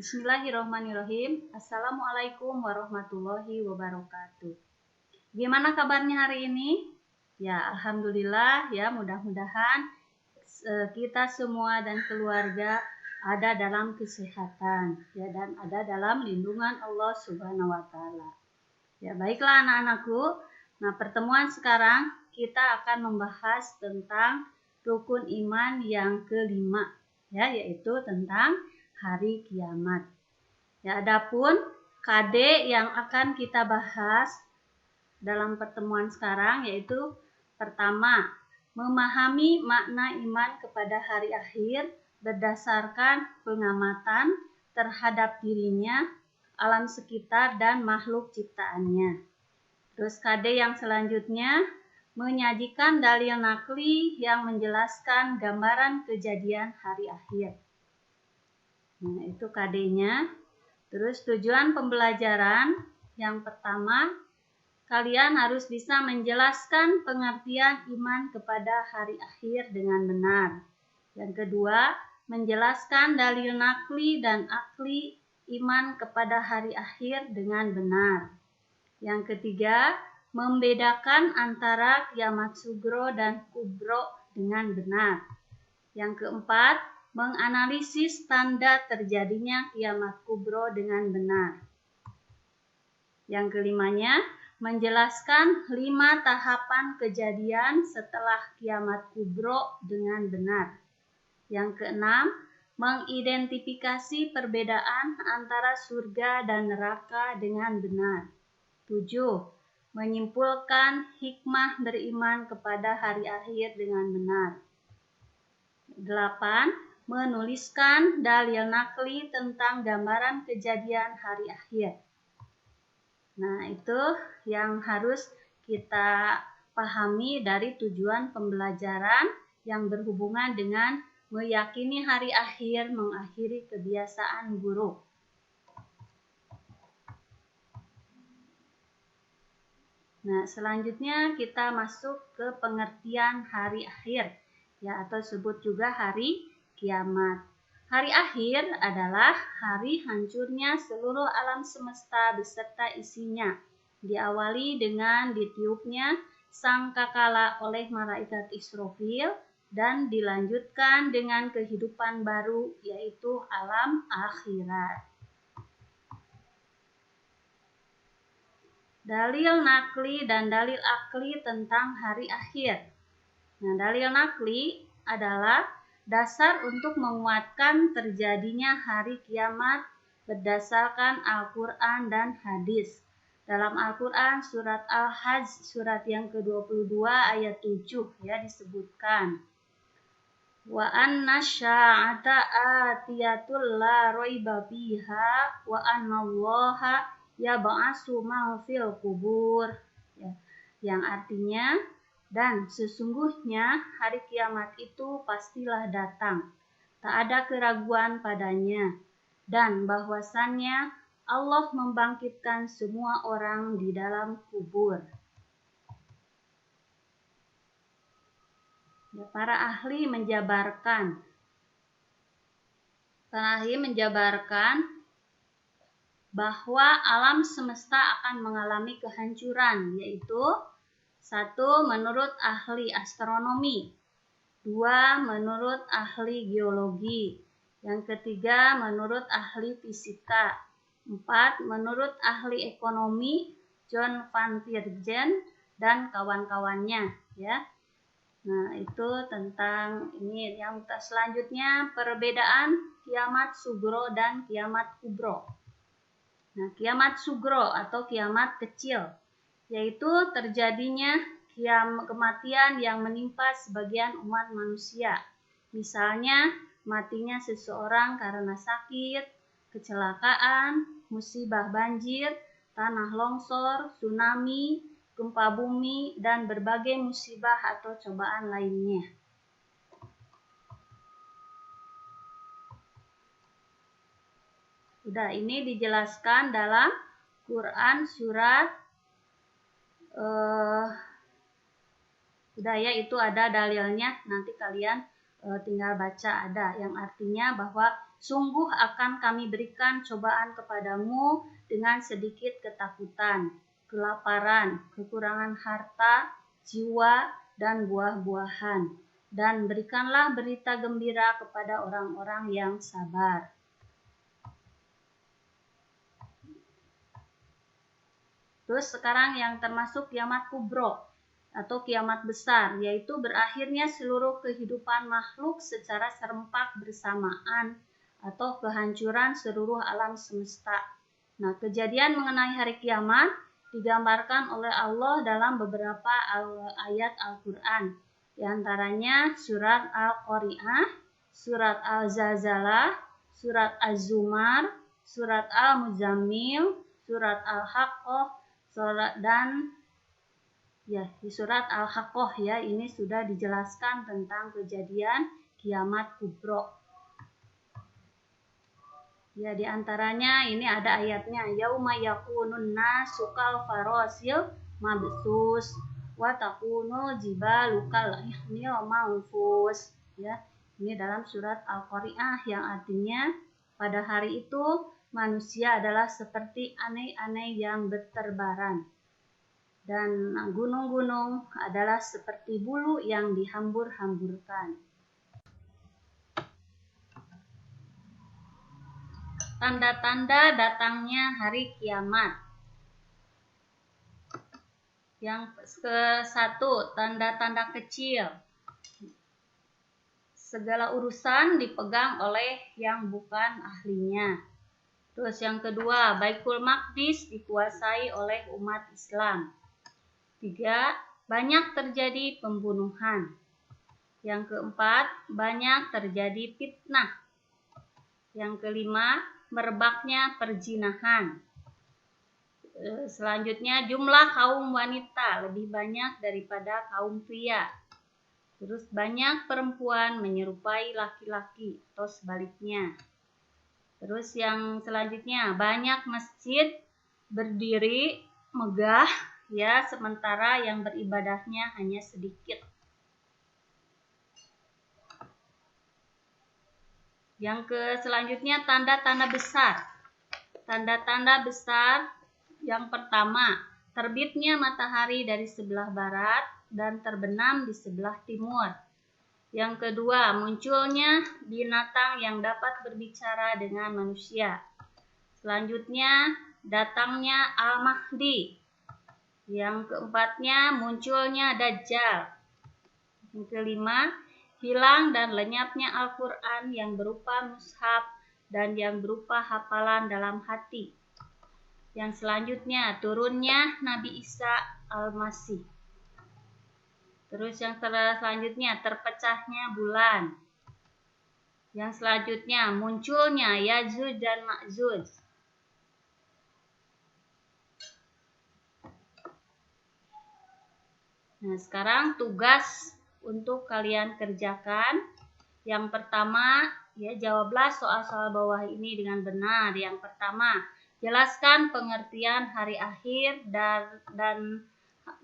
Bismillahirrahmanirrahim. Assalamualaikum warahmatullahi wabarakatuh. Gimana kabarnya hari ini? Ya, alhamdulillah ya, mudah-mudahan kita semua dan keluarga ada dalam kesehatan ya, dan ada dalam lindungan Allah Subhanahu wa taala. Ya, baiklah anak-anakku. Nah, pertemuan sekarang kita akan membahas tentang rukun iman yang kelima ya, yaitu tentang hari kiamat. Ya, adapun KD yang akan kita bahas dalam pertemuan sekarang yaitu pertama, memahami makna iman kepada hari akhir berdasarkan pengamatan terhadap dirinya, alam sekitar dan makhluk ciptaannya. Terus KD yang selanjutnya, menyajikan dalil nakli yang menjelaskan gambaran kejadian hari akhir. Nah, itu KD-nya. Terus tujuan pembelajaran yang pertama, kalian harus bisa menjelaskan pengertian iman kepada hari akhir dengan benar. Yang kedua, menjelaskan dalil nakli dan akli iman kepada hari akhir dengan benar. Yang ketiga, membedakan antara kiamat sugro dan kubro dengan benar. Yang keempat, menganalisis tanda terjadinya kiamat kubro dengan benar. Yang kelimanya, menjelaskan 5 tahapan kejadian setelah kiamat kubro dengan benar. Yang keenam, mengidentifikasi perbedaan antara surga dan neraka dengan benar. 7. Menyimpulkan hikmah beriman kepada hari akhir dengan benar. 8. Menuliskan dalil nakli tentang gambaran kejadian hari akhir. Nah, itu yang harus kita pahami dari tujuan pembelajaran yang berhubungan dengan meyakini hari akhir mengakhiri kebiasaan buruk. Nah, selanjutnya kita masuk ke pengertian hari akhir, ya, atau sebut juga hari kiamat. Hari akhir adalah hari hancurnya seluruh alam semesta beserta isinya, diawali dengan ditiupnya sangkakala oleh malaikat Israfil dan dilanjutkan dengan kehidupan baru, yaitu alam akhirat. Dalil nakli dan dalil akli tentang hari akhir. Nah, dalil nakli adalah dasar untuk menguatkan terjadinya hari kiamat berdasarkan Al-Quran dan hadis. Dalam Al-Quran surat Al-Hajj surat yang ke-22 ayat 7 ya disebutkan. Wa anna sya'ata atiyatul la raiba fiha wa annallaha yab'asu man fil kubur. Ya, yang artinya, dan sesungguhnya hari kiamat itu pastilah datang, tak ada keraguan padanya, dan bahwasannya Allah membangkitkan semua orang di dalam kubur. Ya, para ahli menjabarkan bahwa alam semesta akan mengalami kehancuran, yaitu 1. Menurut ahli astronomi, 2. Menurut ahli geologi, yang ketiga menurut ahli fisika, 4. Menurut ahli ekonomi John Van Virgen dan kawan-kawannya ya. Nah, itu tentang ini. Yang selanjutnya perbedaan kiamat sugro dan kiamat kubro. Nah, kiamat sugro atau kiamat kecil yaitu terjadinya kematian yang menimpa sebagian umat manusia. Misalnya, matinya seseorang karena sakit, kecelakaan, musibah banjir, tanah longsor, tsunami, gempa bumi, dan berbagai musibah atau cobaan lainnya. Udah, ini dijelaskan dalam Quran surat udah ya, itu ada dalilnya, nanti kalian tinggal baca ada yang artinya bahwa sungguh akan kami berikan cobaan kepadamu dengan sedikit ketakutan, kelaparan, kekurangan harta, jiwa, dan buah-buahan. Dan berikanlah berita gembira kepada orang-orang yang sabar. Terus sekarang yang termasuk kiamat kubro atau kiamat besar, yaitu berakhirnya seluruh kehidupan makhluk secara serempak bersamaan atau kehancuran seluruh alam semesta. Nah, kejadian mengenai hari kiamat digambarkan oleh Allah dalam beberapa ayat Al-Quran. Di antaranya surat Al-Qari'ah, surat Al-Zalzalah, surat Az-Zumar, surat Al-Muzammil, surat Al-Haqqah, di surat Al-Haqqah ya, ini sudah dijelaskan tentang kejadian kiamat kubro. Ya, di antaranya ini ada ayatnya, yauma yakunun nasu kal farasil mabsus wa takunul jibalu kal ihnil manfus. Ya, ini dalam surat Al-Qari'ah yang artinya pada hari itu manusia adalah seperti anai-anai yang berterbaran, dan gunung-gunung adalah seperti bulu yang dihambur-hamburkan. Tanda-tanda datangnya hari kiamat. Yang ke-1, tanda-tanda kecil. Segala urusan dipegang oleh yang bukan ahlinya. Terus yang kedua, Baitul Maqdis dikuasai oleh umat Islam. 3, banyak terjadi pembunuhan. Yang keempat, banyak terjadi fitnah. Yang kelima, merebaknya perzinahan. Selanjutnya, jumlah kaum wanita lebih banyak daripada kaum pria. Terus banyak perempuan menyerupai laki-laki atau sebaliknya. Terus yang selanjutnya, banyak masjid berdiri megah ya, sementara yang beribadahnya hanya sedikit. Yang selanjutnya, tanda-tanda besar. Tanda-tanda besar yang pertama, terbitnya matahari dari sebelah barat dan terbenam di sebelah timur. Yang kedua, munculnya binatang yang dapat berbicara dengan manusia. Selanjutnya, datangnya Al-Mahdi. Yang keempatnya, munculnya Dajjal. Yang kelima, hilang dan lenyapnya Al-Quran yang berupa mushaf dan yang berupa hafalan dalam hati. Yang selanjutnya, turunnya Nabi Isa Al-Masih. Terus yang selanjutnya, terpecahnya bulan. Yang selanjutnya, munculnya Ya'juj dan Ma'juj. Nah, sekarang tugas untuk kalian kerjakan. Yang pertama, ya, jawablah soal-soal bawah ini dengan benar. Yang pertama, jelaskan pengertian hari akhir dan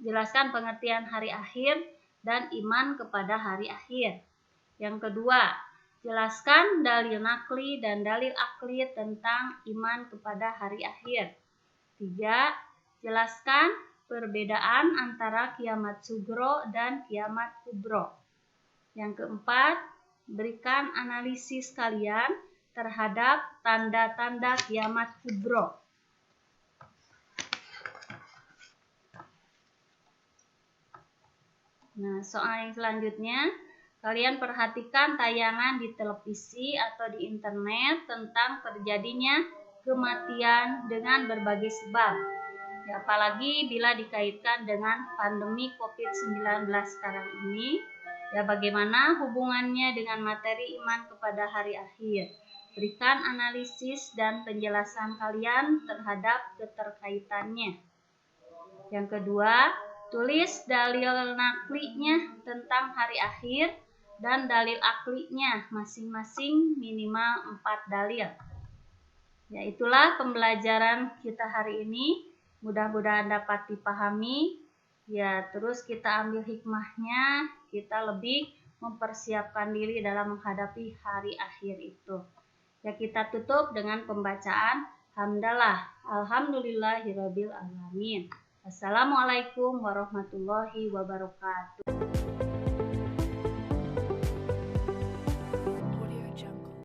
jelaskan pengertian hari akhir dan iman kepada hari akhir. Yang kedua, jelaskan dalil nakli dan dalil akli tentang iman kepada hari akhir. 3, jelaskan perbedaan antara kiamat sugro dan kiamat kubro. Yang keempat, berikan analisis kalian terhadap tanda-tanda kiamat kubro. Nah, soal yang selanjutnya, kalian perhatikan tayangan di televisi atau di internet tentang terjadinya kematian dengan berbagai sebab. Ya, apalagi bila dikaitkan dengan pandemi COVID-19 sekarang ini, ya, bagaimana hubungannya dengan materi iman kepada hari akhir. Berikan analisis dan penjelasan kalian terhadap keterkaitannya. Yang kedua, tulis dalil naklinya tentang hari akhir dan dalil aklinya masing-masing minimal 4 dalil. Ya, itulah pembelajaran kita hari ini. Mudah-mudahan dapat dipahami. Ya, terus kita ambil hikmahnya, kita lebih mempersiapkan diri dalam menghadapi hari akhir itu. Ya, kita tutup dengan pembacaan hamdalah. Alhamdulillahirabbil alamin. Assalamualaikum warahmatullahi wabarakatuh.